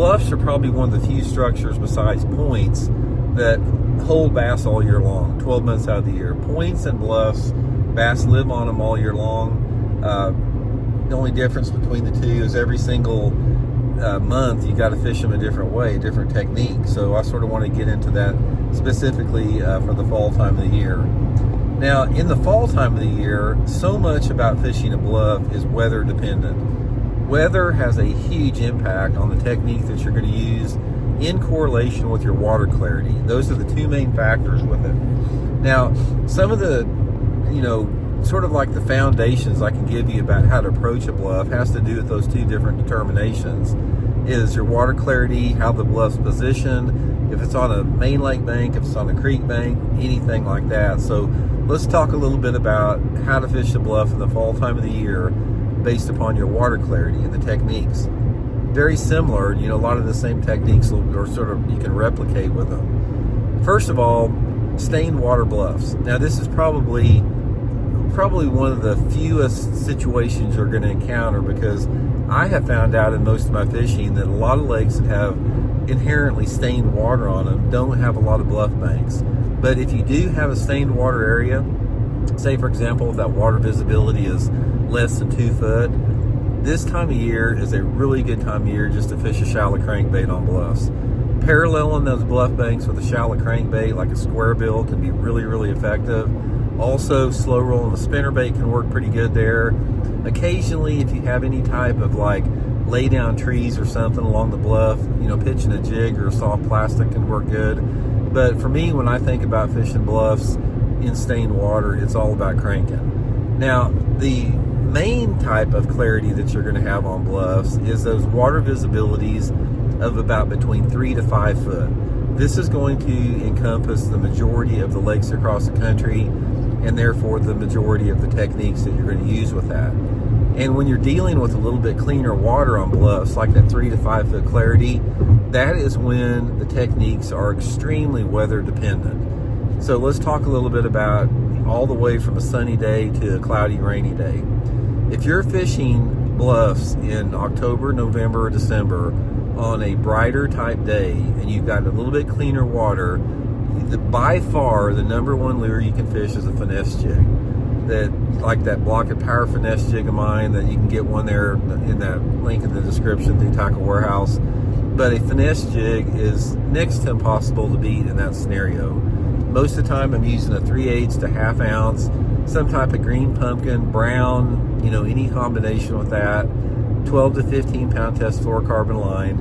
bluffs are probably one of the few structures besides points that hold bass all year long, 12 months out of the year. Points and bluffs, bass live on them all year long. The only difference between the two is every single month you got to fish them a different way, a different technique. So I sort of want to get into that specifically for the fall time of the year. Now, in the fall time of the year, so much about fishing a bluff is weather dependent. Weather has a huge impact on the technique that you're going to use in correlation with your water clarity. Those are the two main factors with it. Now, some of the, sort of like the foundations I can give you about how to approach a bluff has to do with those two different determinations. Is your water clarity, how the bluff's positioned, if it's on a main lake bank, if it's on a creek bank, anything like that. So let's talk a little bit about how to fish the bluff in the fall time of the year based upon your water clarity and the techniques. Very similar, a lot of the same techniques are sort of, you can replicate with them. First of all, stained water bluffs. Now this is probably one of the fewest situations you're going to encounter, because I have found out in most of my fishing that a lot of lakes that have inherently stained water on them don't have a lot of bluff banks. But if you do have a stained water area, say for example if that water visibility is less than 2 foot, this time of year is a really good time of year just to fish a shallow crankbait on bluffs. Paralleling those bluff banks with a shallow crankbait like a square bill can be really, really effective. Also, slow rolling the spinnerbait can work pretty good there. Occasionally, if you have any type of like lay down trees or something along the bluff, pitching a jig or a soft plastic can work good. But for me, when I think about fishing bluffs in stained water, it's all about cranking. Now, the main type of clarity that you're going to have on bluffs is those water visibilities of about between 3 to 5 foot. This is going to encompass the majority of the lakes across the country, and therefore the majority of the techniques that you're going to use with that. And when you're dealing with a little bit cleaner water on bluffs, like that 3 to 5 foot clarity, that is when the techniques are extremely weather dependent. So let's talk a little bit about all the way from a sunny day to a cloudy, rainy day. If you're fishing bluffs in October, November, or December on a brighter type day, and you've got a little bit cleaner water, by far the number one lure you can fish is a finesse jig. Like that Blaukat Power finesse jig of mine, that you can get one there in that link in the description through Tackle Warehouse. But a finesse jig is next to impossible to beat in that scenario. Most of the time I'm using a 3/8 to ½ ounce, some type of green pumpkin, brown, any combination with that, 12 to 15 pound test fluorocarbon line.